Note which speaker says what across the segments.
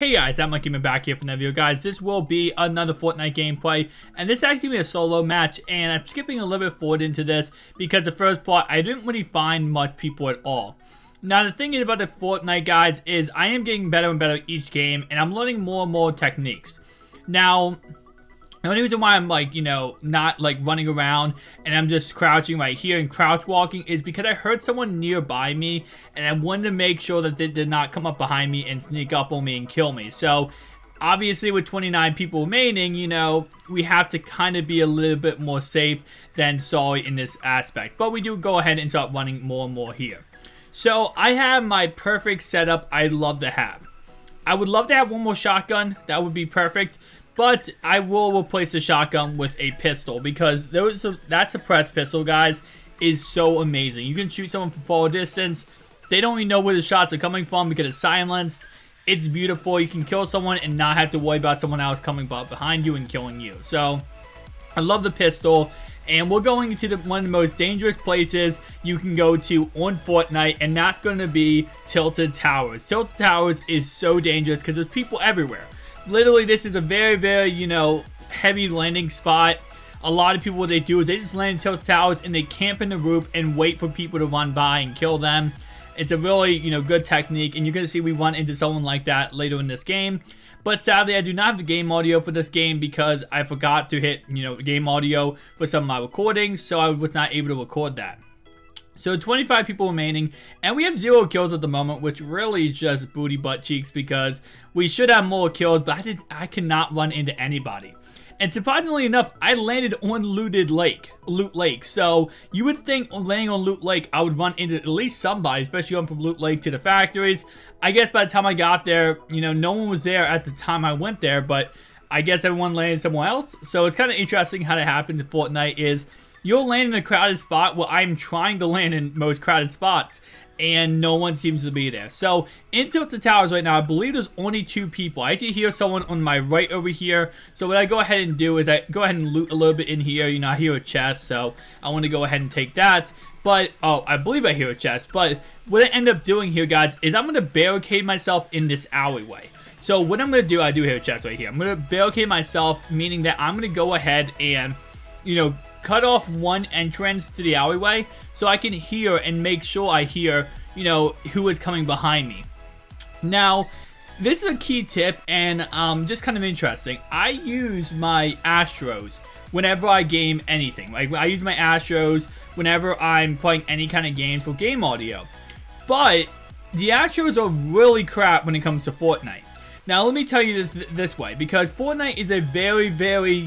Speaker 1: Hey guys, I'm Cain Mack back here for another video. Guys, this will be another Fortnite gameplay, and this is actually a solo match, and I'm skipping a little bit forward into this because the first part, I didn't really find much people at all. Now, the thing is about the Fortnite, guys, is I am getting better and better each game, and I'm learning more and more techniques. Now, the only reason why I'm not running around and I'm just crouching right here and crouch walking is because I heard someone nearby me and I wanted to make sure that they did not come up behind me and sneak up on me and kill me. So obviously with 29 people remaining, we have to kind of be a little bit more safe than sorry in this aspect. But we do go ahead and start running more and more here. So I have my perfect setup I'd love to have. I would love to have one more shotgun. That would be perfect. But I will replace the shotgun with a pistol because that suppressed pistol, guys, is so amazing. You can shoot someone from far distance. They don't even know where the shots are coming from because it's silenced. It's beautiful. You can kill someone and not have to worry about someone else coming behind you and killing you. So I love the pistol. And we're going to one of the most dangerous places you can go to on Fortnite, and that's going to be Tilted Towers. Tilted Towers is so dangerous because there's people everywhere. Literally, this is a very, very, heavy landing spot. A lot of people, what they do is they just land in Tilted Towers and they camp in the roof and wait for people to run by and kill them. It's a really, good technique, and you're going to see we run into someone like that later in this game. But sadly, I do not have the game audio for this game because I forgot to hit, the game audio for some of my recordings, so I was not able to record that. So 25 people remaining, and we have 0 kills at the moment, which really is just booty butt cheeks because we should have more kills, but I cannot run into anybody. And surprisingly enough, I landed on Loot Lake. So you would think landing on Loot Lake, I would run into at least somebody, especially going from Loot Lake to the factories. I guess by the time I got there, no one was there at the time I went there, but I guess everyone landed somewhere else. So it's kind of interesting how that happens in Fortnite is you'll land in a crowded spot. Well, I'm trying to land in most crowded spots, and no one seems to be there. So, in Tilted Towers right now, I believe there's only 2 people. I actually hear someone on my right over here. So, what I go ahead and do is I go ahead and loot a little bit in here. I hear a chest, so I want to go ahead and take that. But, oh, I believe I hear a chest. But, what I end up doing here, guys, is I'm going to barricade myself in this alleyway. So, what I'm going to do, I do hear a chest right here. I'm going to barricade myself, meaning that I'm going to go ahead and, cut off one entrance to the alleyway so I can hear and make sure I hear, who is coming behind me. Now, this is a key tip and just kind of interesting. I use my Astros whenever I game anything. Like, I use my Astros whenever I'm playing any kind of games for game audio. But the Astros are really crap when it comes to Fortnite. Now, let me tell you this way, because Fortnite is a very, very,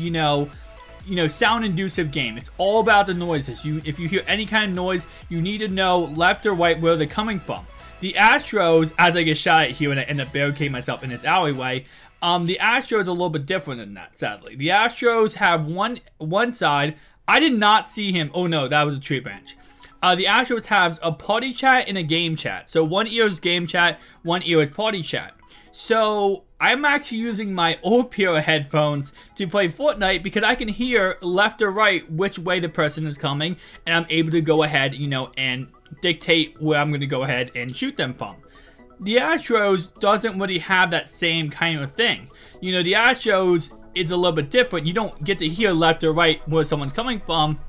Speaker 1: sound-inducive game. It's all about the noises. If you hear any kind of noise, you need to know left or right where they're coming from. The Astros, as I get shot at here and I end up barricading myself in this alleyway, the Astros are a little bit different than that, sadly. The Astros have one side. I did not see him. Oh, no, that was a tree branch. The Astros have a party chat and a game chat. So one ear is game chat, one ear is party chat. So I'm actually using my old pair of headphones to play Fortnite because I can hear left or right which way the person is coming, and I'm able to go ahead, and dictate where I'm going to go ahead and shoot them from. The Astros doesn't really have that same kind of thing. The Astros is a little bit different. You don't get to hear left or right where someone's coming from.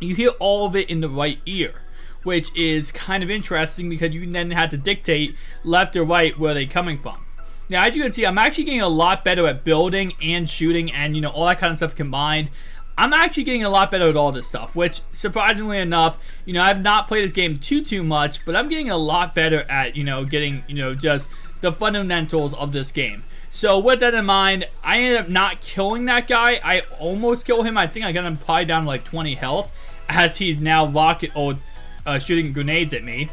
Speaker 1: You hear all of it in the right ear, which is kind of interesting because you then have to dictate left or right where they're coming from. Now, as you can see, I'm actually getting a lot better at building and shooting and, all that kind of stuff combined. I'm actually getting a lot better at all this stuff, which, surprisingly enough, I've not played this game too much, but I'm getting a lot better at, getting, just the fundamentals of this game. So, with that in mind, I ended up not killing that guy. I almost killed him. I think I got him probably down to like 20 health, as he's now shooting grenades at me.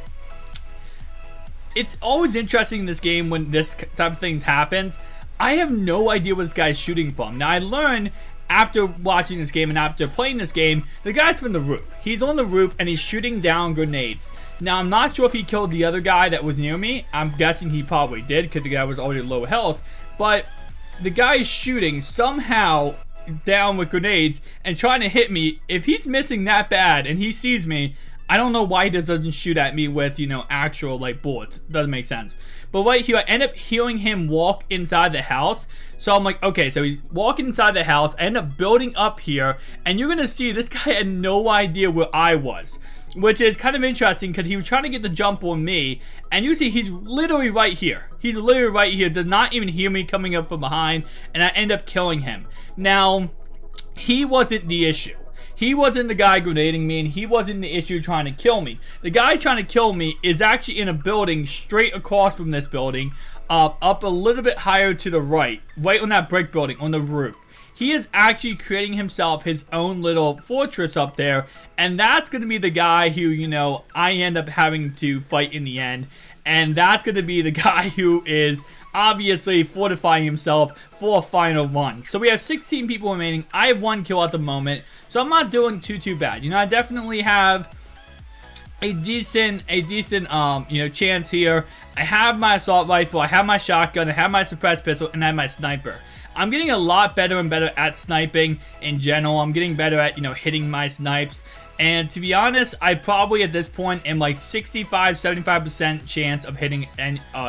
Speaker 1: It's always interesting in this game when this type of thing happens. I have no idea what this guy's shooting from. Now, I learned after watching this game and after playing this game, the guy's from the roof. He's on the roof and he's shooting down grenades. Now, I'm not sure if he killed the other guy that was near me. I'm guessing he probably did because the guy was already low health. But the guy is shooting somehow down with grenades and trying to hit me. If he's missing that bad and he sees me, I don't know why he doesn't shoot at me with, you know, actual, like, bullets. It doesn't make sense. But right here, I end up hearing him walk inside the house. So I'm like, okay, so he's walking inside the house. I end up building up here. And you're going to see this guy had no idea where I was. Which is kind of interesting because he was trying to get the jump on me. And you see he's literally right here. He's literally right here. Does not even hear me coming up from behind. And I end up killing him. Now, he wasn't the issue. He wasn't the guy grenading me, and he wasn't the issue trying to kill me. The guy trying to kill me is actually in a building straight across from this building, up a little bit higher to the right on that brick building, on the roof. He is actually creating himself his own little fortress up there, and that's going to be the guy who, you know, I end up having to fight in the end. And that's going to be the guy who is obviously fortifying himself for a final run. So we have 16 people remaining. I have 1 kill at the moment, so I'm not doing too bad. You know, I definitely have a decent you know, chance here. I have my assault rifle, I have my shotgun, I have my suppressed pistol, and I have my sniper. I'm getting a lot better and better at sniping in general. I'm getting better at, you know, hitting my snipes. And to be honest, I probably at this point am like 65-75% chance of hitting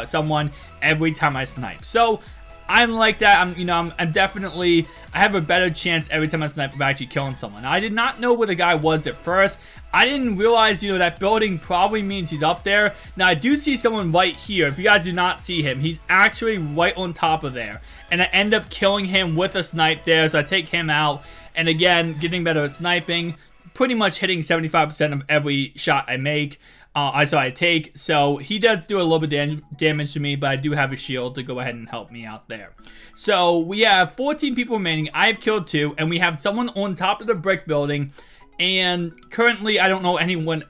Speaker 1: someone every time I snipe. So I'm like that. I'm definitely, I have a better chance every time I snipe of actually killing someone. Now, I did not know where the guy was at first. I didn't realize, you know, that building probably means he's up there. Now, I do see someone right here. If you guys do not see him, he's actually right on top of there. And I end up killing him with a snipe there, so I take him out. And again, getting better at sniping. Pretty much hitting 75% of every shot I make. I take. So he does do a little bit damage to me, but I do have a shield to go ahead and help me out there. So we have 14 people remaining. I've killed 2, and we have someone on top of the brick building. And currently, I don't know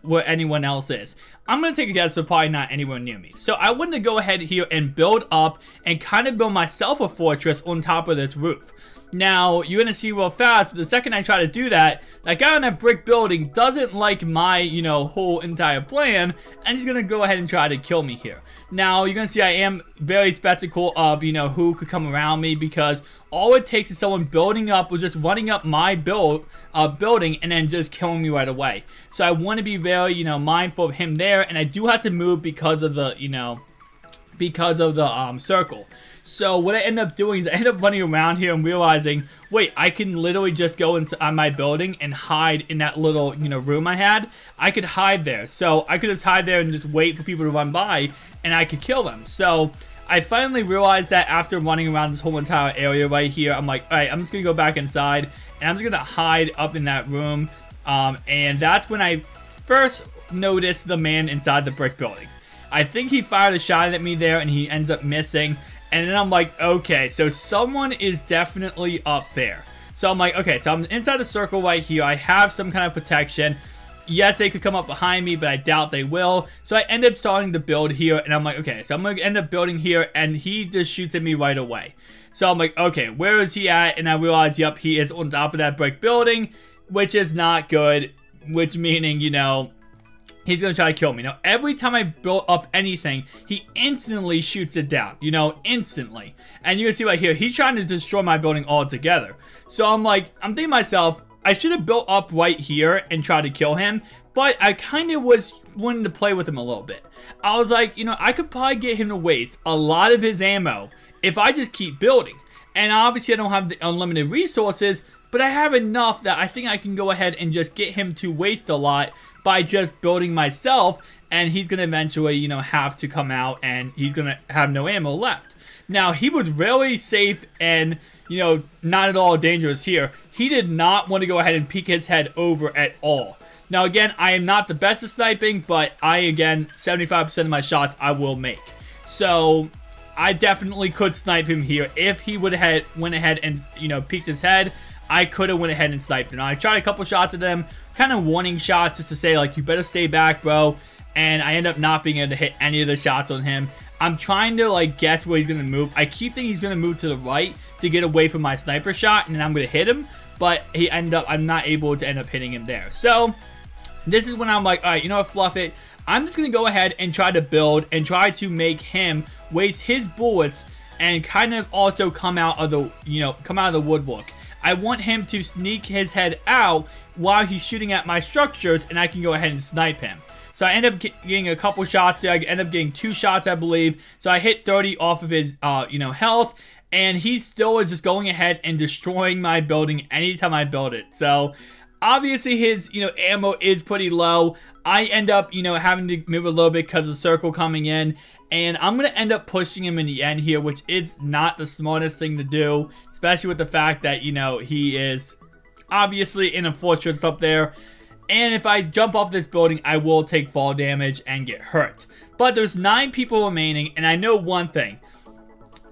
Speaker 1: where anyone else is. I'm going to take a guess, so probably not anyone near me. So I want to go ahead here and build up and kind of build myself a fortress on top of this roof. Now, you're going to see real fast, the second I try to do that, that guy on that brick building doesn't like my, you know, whole entire plan, and he's going to go ahead and try to kill me here. Now, you're going to see I am very skeptical of, you know, who could come around me, because all it takes is someone building up or just running up my building and then just killing me right away. So I want to be very, you know, mindful of him there, and I do have to move because of the, you know, circle. So what I end up doing is I end up running around here and realizing, wait, I can literally just go into my building and hide in that little, you know, room I had. I could hide there. So I could just hide there and just wait for people to run by, and I could kill them. So I finally realized that after running around this whole entire area right here, I'm like, all right, I'm just going to go back inside, and I'm just going to hide up in that room. And that's when I first noticed the man inside the brick building. I think he fired a shot at me there, and he ends up missing. And then I'm like, okay, so someone is definitely up there. So I'm like, okay, so I'm inside the circle right here. I have some kind of protection. Yes, they could come up behind me, but I doubt they will. So I end up starting to build here, and I'm like, okay, so I'm going to end up building here, and he just shoots at me right away. So I'm like, okay, where is he at? And I realize, yep, he is on top of that brick building, which is not good, which meaning, you know, he's going to try to kill me. Now, every time I build up anything, he instantly shoots it down. You know, instantly. And you can see right here, he's trying to destroy my building altogether. So I'm like, I'm thinking to myself, I should have built up right here and tried to kill him. But I kind of was wanting to play with him a little bit. I was like, you know, I could probably get him to waste a lot of his ammo if I just keep building. And obviously, I don't have the unlimited resources, but I have enough that I think I can go ahead and just get him to waste a lot by just building myself, and he's going to eventually, you know, have to come out, and he's going to have no ammo left. Now, he was really safe and, you know, not at all dangerous here. He did not want to go ahead and peek his head over at all. Now, again, I am not the best at sniping, but again, 75% of my shots I will make. So, I definitely could snipe him here. If he would have went ahead and, you know, peeked his head, I could have went ahead and sniped him. Now, I tried a couple shots at them, kind of warning shots just to say, like, you better stay back, bro. And I end up not being able to hit any of the shots on him. I'm trying to, like, guess where he's going to move. I keep thinking he's going to move to the right to get away from my sniper shot, and then I'm going to hit him. But I'm not able to end up hitting him there. So, this is when I'm like, all right, you know what, fluff it. I'm just going to go ahead and try to build and try to make him waste his bullets and kind of also come out of the, you know, come out of the woodwork. I want him to sneak his head out while he's shooting at my structures, and I can go ahead and snipe him. So I end up getting a couple shots there. I end up getting 2 shots, I believe. So I hit 30 off of his, health. And he still is just going ahead and destroying my building anytime I build it. So obviously his, ammo is pretty low. I end up, having to move a little bit because of the circle coming in. And I'm going to end up pushing him in the end here, which is not the smartest thing to do. Especially with the fact that, he is obviously in a fortress up there. And if I jump off this building, I will take fall damage and get hurt. But there's 9 people remaining, and I know one thing.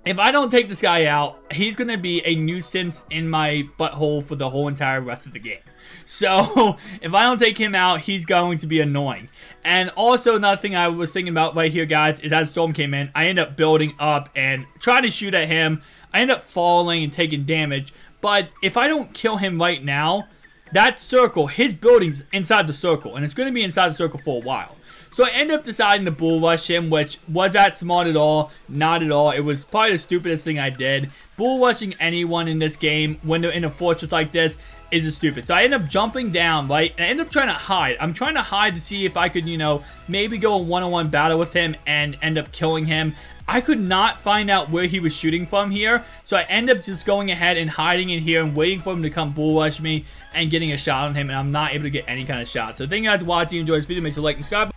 Speaker 1: If I don't take this guy out, he's going to be a nuisance in my butthole for the whole entire rest of the game. So, if I don't take him out, he's going to be annoying. And also, another thing I was thinking about right here, guys, is as Storm came in, I end up building up and trying to shoot at him. I end up falling and taking damage. But if I don't kill him right now, that circle, his building's inside the circle. And it's going to be inside the circle for a while. So I end up deciding to bull rush him, which was that smart at all? Not at all. It was probably the stupidest thing I did. Bull rushing anyone in this game when they're in a fortress like this is just stupid. So I end up jumping down, right? And I end up trying to hide. I'm trying to hide to see if I could, maybe go a one-on-one battle with him and end up killing him. I could not find out where he was shooting from here. So I end up just going ahead and hiding in here and waiting for him to come bull rush me and getting a shot on him. And I'm not able to get any kind of shot. So thank you guys for watching. If you enjoyed this video, make sure to like and subscribe.